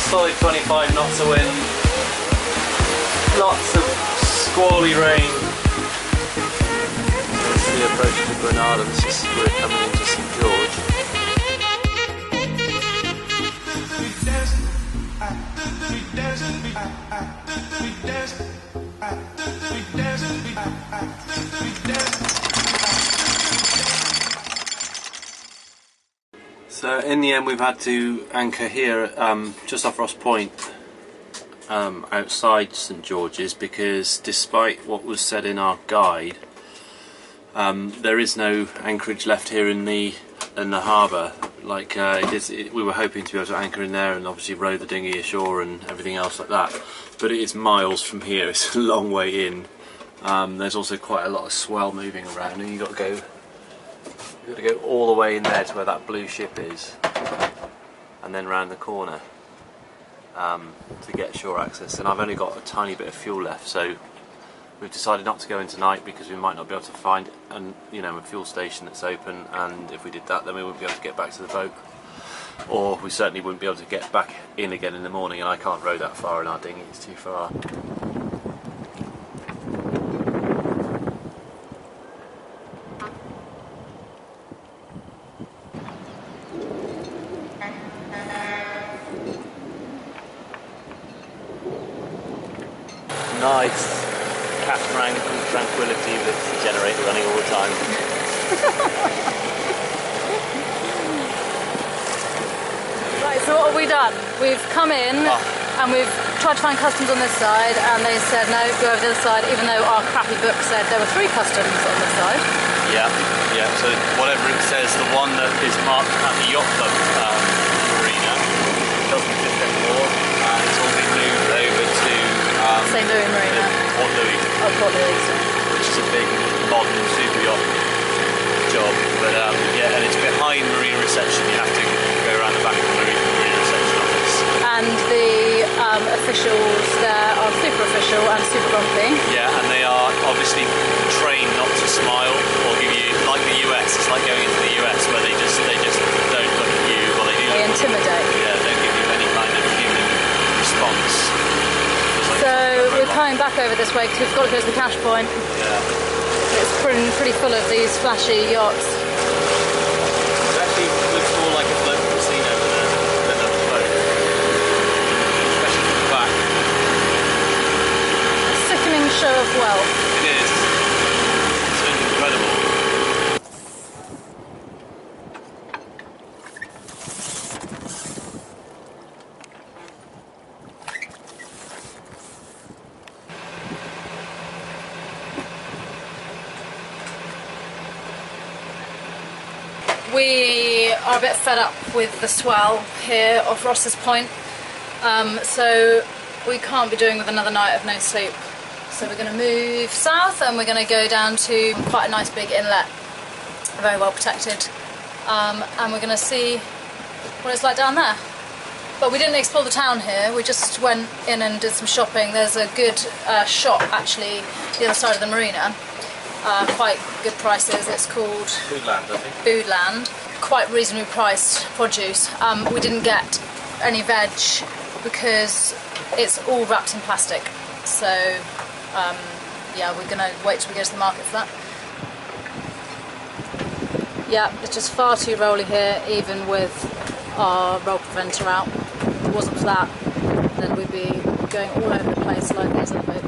solid 25 knots of wind, lots of squally rain. This is the approach to Grenada. We're coming into St George. So in the end we've had to anchor here just off Ross Point outside St George's, because despite what was said in our guide, there is no anchorage left here in the harbour. Like we were hoping to be able to anchor in there and obviously row the dinghy ashore and everything else like that, but it is miles from here. It's a long way in. There's also quite a lot of swell moving around, and you've got to go all the way in there to where that blue ship is, and then round the corner to get shore access. And I've only got a tiny bit of fuel left, so we've decided not to go in tonight because we might not be able to find a fuel station that's open, and if we did that then we wouldn't be able to get back to the boat, or we certainly wouldn't be able to get back in again in the morning, and I can't row that far in our dinghy, it's too far. Nice Patron tranquility with the generator running all the time. Right, so what have we done? We've come in and we've tried to find customs on this side, and they said no, go over to the other side, even though our crappy book said there were 3 customs on this side. Yeah, so whatever it says, the one that is marked at the yacht club marina doesn't fit anymore, and it's all been moved over to St Louis Marina. Port Louis. Oh, Port Louis. Which is a big modern super yacht job, but yeah, and it's behind marine reception. You have to go around the back of the marine reception office. And the officials there are super official and super grumpy. Yeah, and they are obviously trained not to smile or give you, like the US. It's like going into the US where they just don't look at you. Well, they do. They intimidate. Yeah, they don't give you any kind of human response. So we're coming back over this way because we've got to go to the cash point. Yeah. It's pretty full of these flashy yachts. It actually looks more like a float casino than a boat, especially from the back. A sickening show of wealth. It is. It's incredible. We are a bit fed up with the swell here off Ross's Point, so we can't be doing with another night of no sleep. So we're going to move south and we're going to go down to quite a nice big inlet, very well protected, and we're going to see what it's like down there. But we didn't explore the town here, we just went in and did some shopping. There's a good shop actually the other side of the marina. Quite good prices. It's called Foodland, I think. Foodland. Quite reasonably priced produce. We didn't get any veg because it's all wrapped in plastic. So yeah, we're gonna wait till we go to the market for that. Yeah, it's just far too rolly here, even with our roll preventer out. If it wasn't for that, then we'd be going all over the place like these other boats.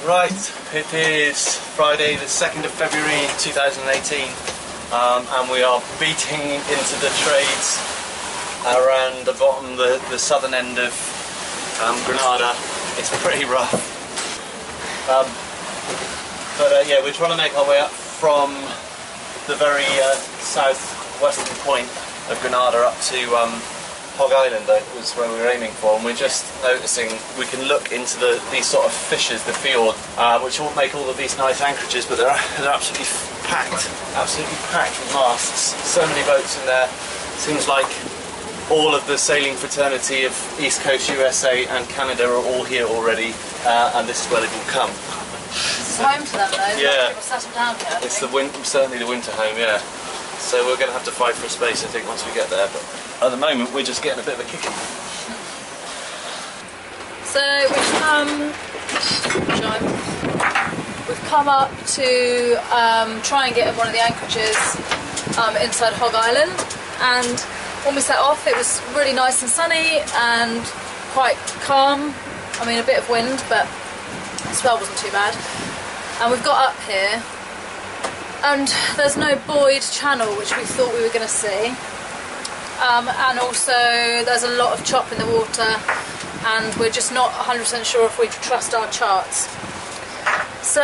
Right, it is Friday the 2nd of February 2018, and we are beating into the trades around the bottom, the southern end of Grenada. It's pretty rough, but yeah, we're trying to make our way up from the very southwestern point of Grenada up to Hog Island. That was where we were aiming for, and we're just noticing we can look into these sort of fissures, the fjord, which will make all of these nice anchorages, but they're absolutely packed with masts. So many boats in there. Seems like all of the sailing fraternity of East Coast USA and Canada are all here already, and this is where they've all come. home to them though. Yeah. People settle down here. It's certainly the winter home, yeah. So we're going to have to fight for a space, I think, once we get there. But at the moment, we're just getting a bit of a kicking. So we've come up to try and get one of the anchorages inside Hog Island, and when we set off it was really nice and sunny and quite calm. I mean, a bit of wind, but the swell wasn't too bad. And we've got up here and there's no buoyed channel, which we thought we were going to see, and also there's a lot of chop in the water, and we're just not 100% sure if we trust our charts. So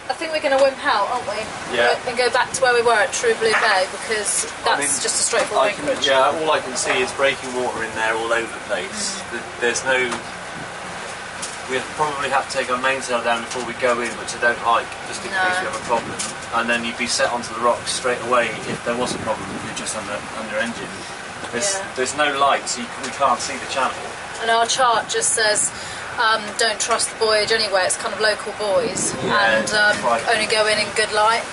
I think we're going to wimp out, aren't we? Yeah. And go back to where we were at True Blue Bay, because that's just a straightforward anchorage. Yeah, all I can see is breaking water in there all over the place. There's no... We'll probably have to take our mainsail down before we go in, which I don't like, just in case we have a problem. And then you'd be set onto the rocks straight away if there was a problem, if you're just under engine. There's no light, so we can't see the channel. And our chart just says, don't trust the buoyage anyway, it's kind of local buoys, and only go in good light.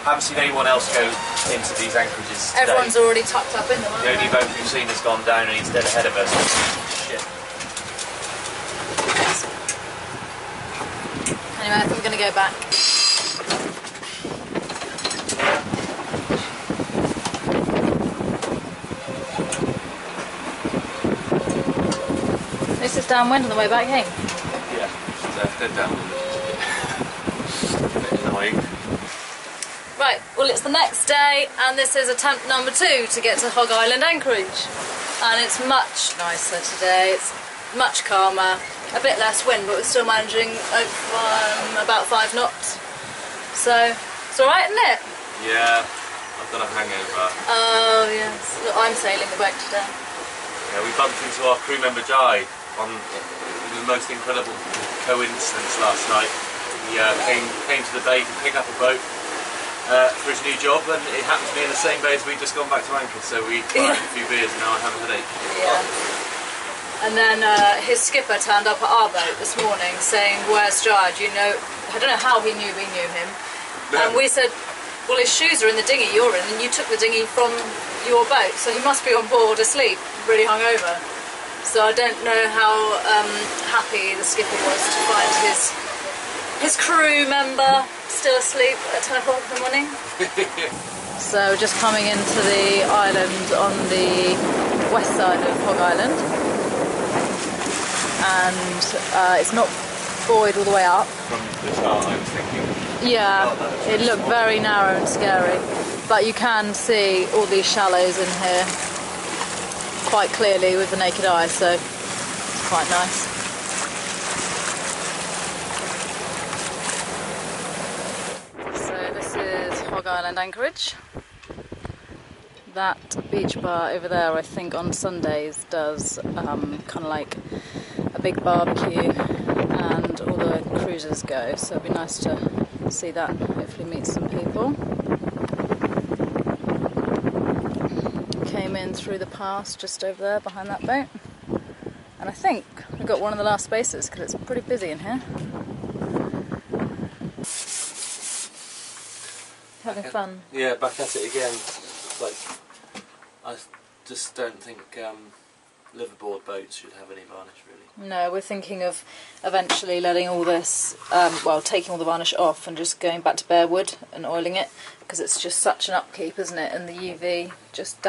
I haven't seen anyone else go into these anchorages today. Everyone's already tucked up in them, aren't The only boat we've seen has gone down and he's dead ahead of us. Shit. Anyway, I think we're going to go back. This is downwind on the way back, hey? Yeah, dead downwind. A bit annoying. Right, well it's the next day and this is attempt number 2 to get to Hog Island Anchorage. And it's much nicer today, it's much calmer, a bit less wind, but we're still managing about 5 knots. So, it's alright, isn't it? Yeah, I've got a hangover. Oh yes, look, I'm sailing the boat today. Yeah, we bumped into our crew member Jai on the most incredible coincidence last night. He came to the bay to pick up a boat for his new job, and it happened to be in the same bay as we'd just gone back to anchor, so we had a few beers and now I have a headache. Yeah. And then his skipper turned up at our boat this morning saying, "Where's Jai? Do you know?" I don't know how he knew we knew him. And we said, "Well, his shoes are in the dinghy you're in, and you took the dinghy from your boat, so he must be on board asleep, really hungover." So I don't know how happy the skipper was to find his crew member still asleep at 10 o'clock in the morning. So we're just coming into the island on the west side of Hog Island, and it's not buoyed all the way up. From the chart I was thinking. Yeah, it looked very narrow and scary, but you can see all these shallows in here quite clearly with the naked eye, so it's quite nice. So this is Hog Island Anchorage. That beach bar over there, I think on Sundays does kind of like a big barbecue, and all the cruisers go, so it'd be nice to see that, hopefully meet some people. Came in through the pass just over there behind that boat, and I think we've got one of the last spaces because it's pretty busy in here. Having fun. Yeah, back at it again. Like, I just don't think liveaboard boats should have any varnish, really. No, we're thinking of eventually letting all this, well, taking all the varnish off and just going back to bare wood and oiling it, because it's just such an upkeep, isn't it? And the UV just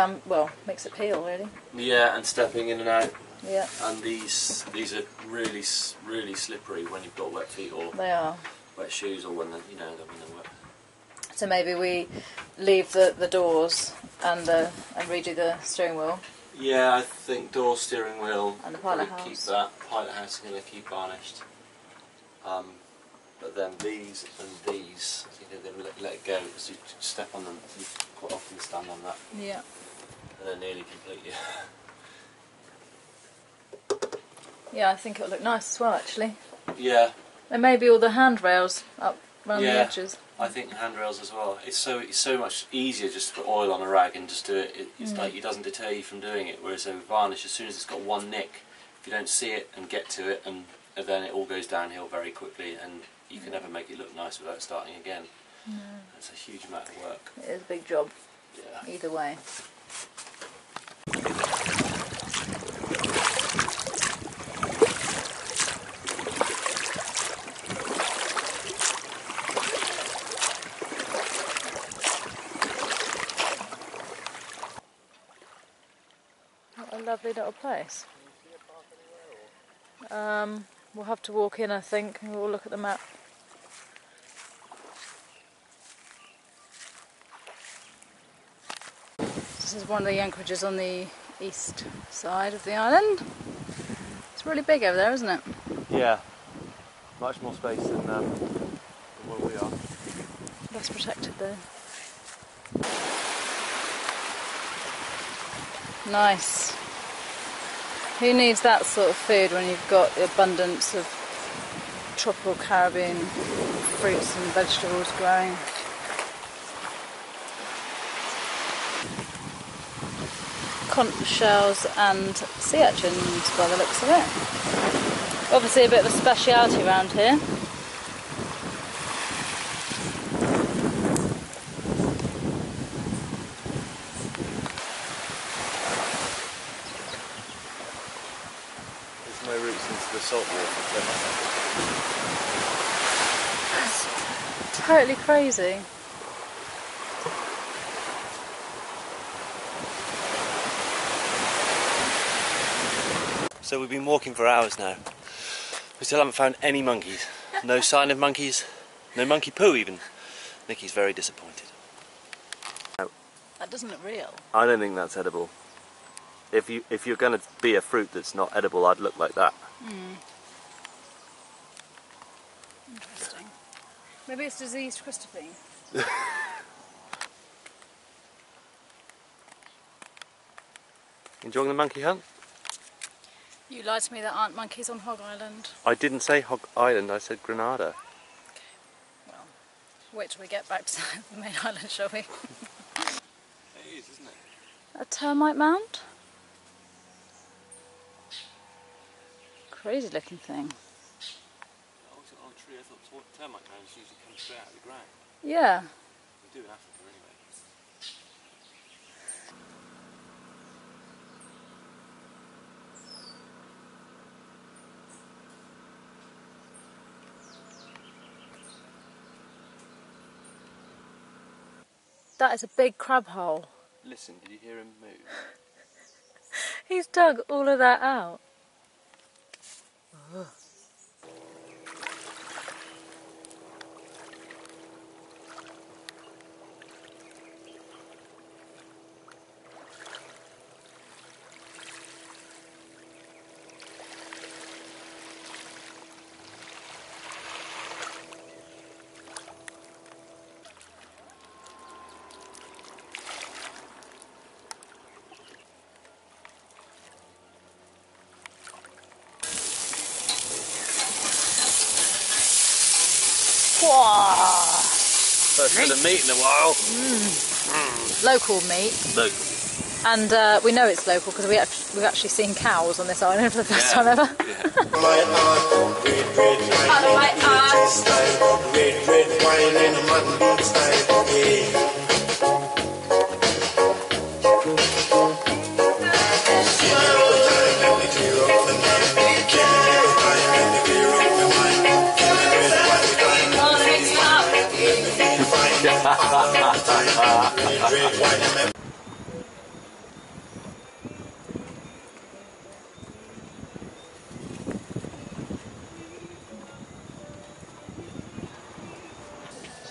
makes it peel, really. Yeah, and stepping in and out. Yeah. And these are really slippery when you've got wet feet or they are wet shoes, or when they're wet. So maybe we leave the doors and redo the steering wheel. Yeah, I think door, steering wheel, and the pilot house. Keep that. Pilot house is going to keep varnished. But then these and these, I think they're going to let it go, because you step on them, you quite often stand on that. Yeah. And they're nearly complete. Yeah, I think it'll look nice as well, actually. Yeah. And maybe all the handrails up around the edges. I think handrails as well. It's so much easier just to put oil on a rag and just do it. It's like it doesn't deter you from doing it. Whereas with varnish, as soon as it's got one nick, if you don't see it and get to it and and then it all goes downhill very quickly, and you can never make it look nice without starting again. No. It's a huge amount of work. It is a big job. Yeah. Either way. What a lovely little place. We'll have to walk in, I think, and we'll look at the map. This is one of the anchorages on the east side of the island. It's really big over there, isn't it? Yeah, much more space than where we are. Less protected though. Nice. Who needs that sort of food when you've got the abundance of tropical Caribbean fruits and vegetables growing? Conch shells and sea urchins by the looks of it. Obviously a bit of a speciality around here. There's no roots into the salt water. That's totally crazy. So we've been walking for hours now. We still haven't found any monkeys. No sign of monkeys. No monkey poo even. Nikki's very disappointed. That doesn't look real. I don't think that's edible. If you're going to be a fruit that's not edible, I'd look like that. Interesting. Maybe it's diseased Christophine. Enjoying the monkey hunt? You lied to me there aren't monkeys on Hog Island. I didn't say Hog Island, I said Grenada. Okay. Well, wait till we get back to the main island, shall we? It is, isn't it? A termite mound? Crazy looking thing. I was on a tree, I thought termite mounds usually come straight out of the ground. Yeah. They do in Africa anyway. That is a big crab hole. Listen, did you hear him move? He's dug all of that out. Ugh. First bit of meat in a while. Local meat. Local. And we know it's local because we've actually seen cows on this island for the first time ever. Yeah.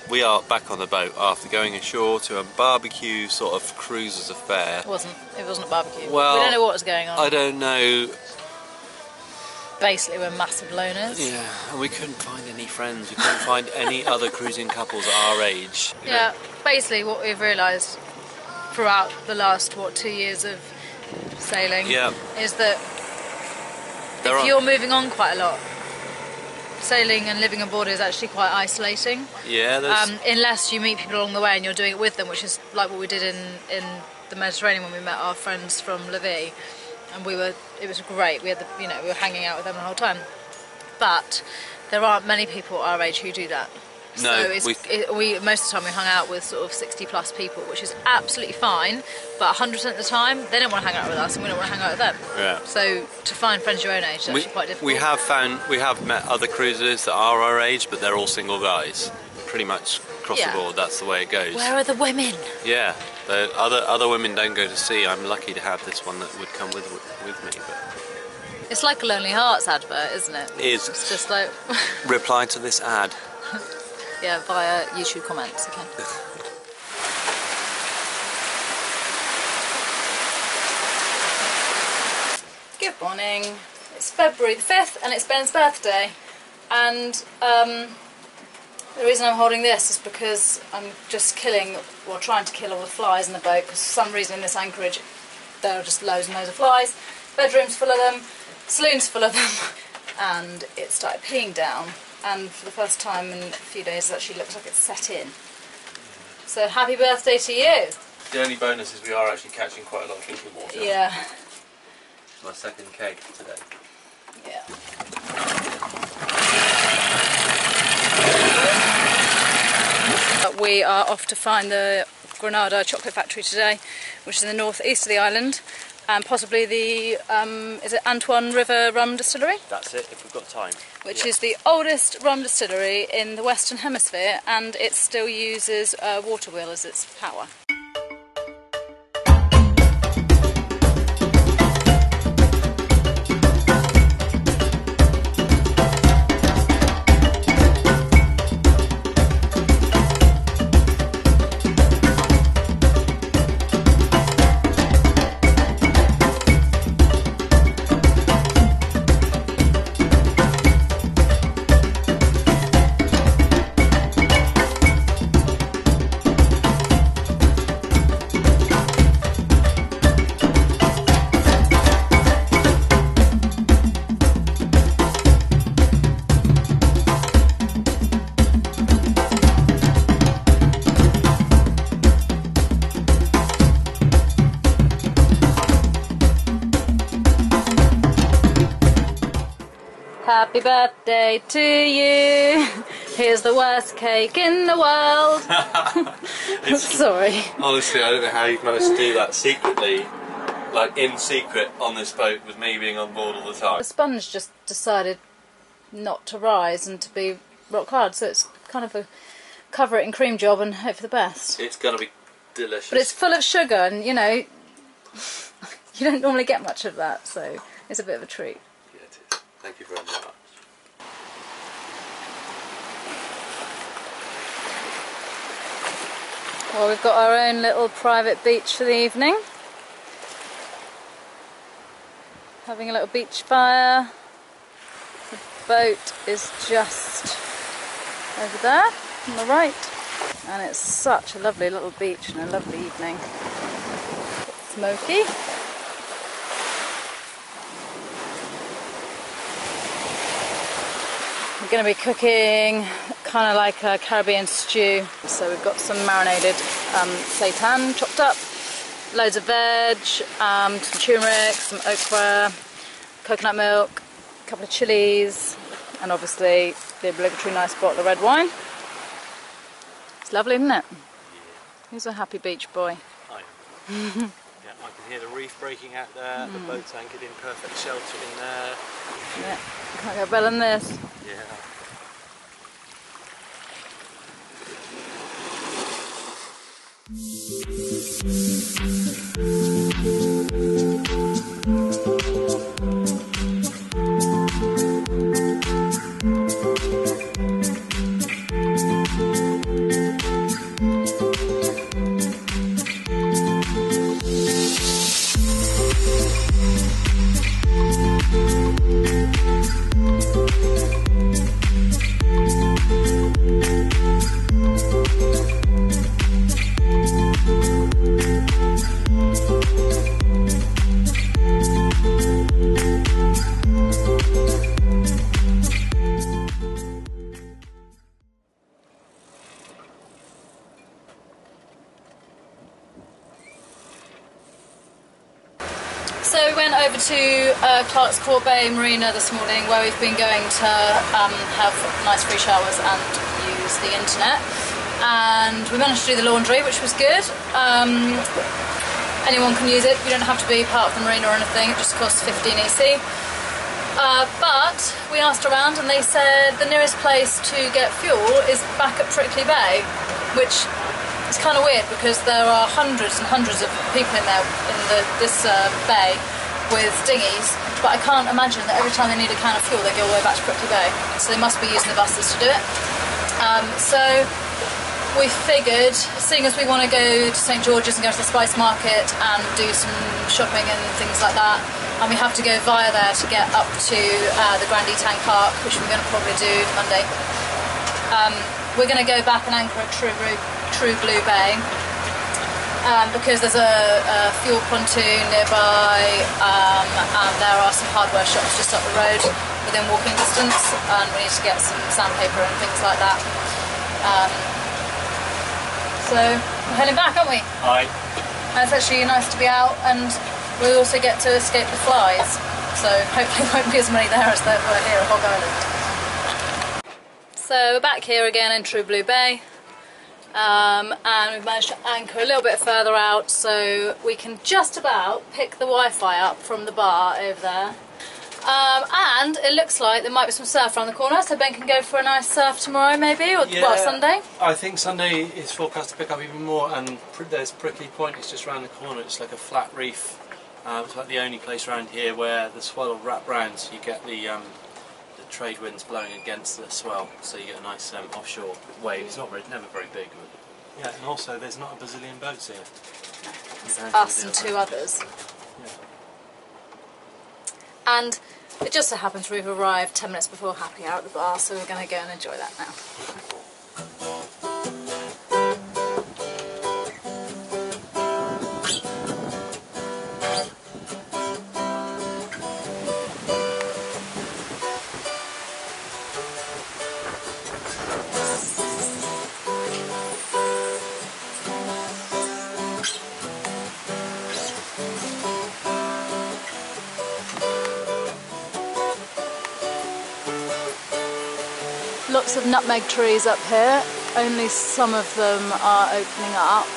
We are back on the boat after going ashore to a barbecue sort of cruisers affair. It wasn't a barbecue. Well, we don't know what was going on. I don't know. Basically, we're massive loners. Yeah, and we couldn't find any friends. We couldn't find any other cruising couples our age. Yeah, basically what we've realised throughout the last, 2 years of sailing is that if you're moving on quite a lot, sailing and living aboard is actually quite isolating. Yeah, unless you meet people along the way and you're doing it with them, which is like what we did in the Mediterranean when we met our friends from Levy, and it was great. We had we were hanging out with them the whole time. but there aren't many people our age who do that. No, so we most of the time we hung out with sort of 60 plus people, which is absolutely fine, but 100% of the time they don't want to hang out with us and we don't want to hang out with them. Yeah. So to find friends your own age is actually quite difficult. We have met other cruisers that are our age, but they're all single guys. Pretty much across the board, that's the way it goes. Where are the women? Yeah, the other women don't go to sea. I'm lucky to have this one that would come with me. But It's like a Lonely Hearts advert, isn't it? it is. It's just like... Reply to this ad. Yeah, via YouTube comments, okay. Good morning. It's February the 5th and it's Ben's birthday. And the reason I'm holding this is because I'm just trying to kill all the flies in the boat, because for some reason in this anchorage there are just loads and loads of flies. Bedroom's full of them, saloon's full of them, and it started peeing down. And for the first time in a few days it actually looks like it's set in. So happy birthday to you! The only bonus is we are actually catching quite a lot of drinking water. Yeah. It's my second keg today. Yeah. We are off to find the Grenada chocolate factory today, which is in the northeast of the island, and possibly the is it Antoine Rivers Rum distillery? That's it, if we've got time. Which is the oldest rum distillery in the Western Hemisphere, and it still uses water wheel as its power. Happy birthday to you. Here's the worst cake in the world. Sorry. Honestly, I don't know how you've managed to do that secretly, like in secret on this boat with me being on board all the time. The sponge just decided not to rise and to be rock hard, so it's kind of a cover it in cream job and hope for the best. It's going to be delicious. But it's full of sugar and, you know, you don't normally get much of that, so it's a bit of a treat. Yeah, it is. Thank you very much. Well, we've got our own little private beach for the evening. Having a little beach fire. The boat is just over there on the right. And it's such a lovely little beach and a lovely evening. It's smoky. We're going to be cooking kind of like a Caribbean stew. So we've got some marinated seitan chopped up, loads of veg, some turmeric, some okra, coconut milk, a couple of chilies, and obviously the obligatory nice bottle of red wine. It's lovely, isn't it? Yeah. Who's a happy beach boy? I am. Yeah, I can hear the reef breaking out there, the boat's anchored in perfect shelter in there. Yeah, can't go better than this. Yeah. over to Clark's Court Bay Marina this morning, where we've been going to have nice free showers and use the internet. And we managed to do the laundry, which was good. Anyone can use it. You don't have to be part of the marina or anything. It just costs 15 EC. But we asked around and they said the nearest place to get fuel is back at Prickly Bay, which is kind of weird because there are hundreds and hundreds of people in there in this bay with dinghies, but I can't imagine that every time they need a can of fuel they go all the way back to Prickly Bay, so they must be using the buses to do it. So we figured, seeing as we want to go to St George's and go to the spice market and do some shopping and things like that, and we have to go via there to get up to the Grand Tank Park, which we're going to probably do Monday. We're going to go back and anchor at True Blue Bay because there's a fuel pontoon nearby, and there are some hardware shops just up the road within walking distance, and we need to get some sandpaper and things like that. So we're heading back, aren't we? Aye. And it's actually nice to be out, and we also get to escape the flies, so hopefully there won't be as many there as there were here at Hog Island. So we're back here again in True Blue Bay, and we've managed to anchor a little bit further out so we can just about pick the Wi-Fi up from the bar over there. And it looks like there might be some surf around the corner, so Ben can go for a nice surf tomorrow maybe, or well, Sunday? I think Sunday is forecast to pick up even more, and there's Prickly Point, it's just around the corner. It's like a flat reef. It's like the only place around here where the swell will wrap round, so you get the trade winds blowing against the swell, so you get a nice offshore wave. It's never very big. But, yeah, and also there's not a bazillion boats here. It's us and two others. Yeah. And it just so happens we've arrived 10 minutes before happy hour at the bar, so we're going to go and enjoy that now. Lots of nutmeg trees up here, only some of them are opening up.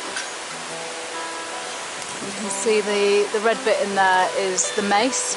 You can see the red bit in there is the mace,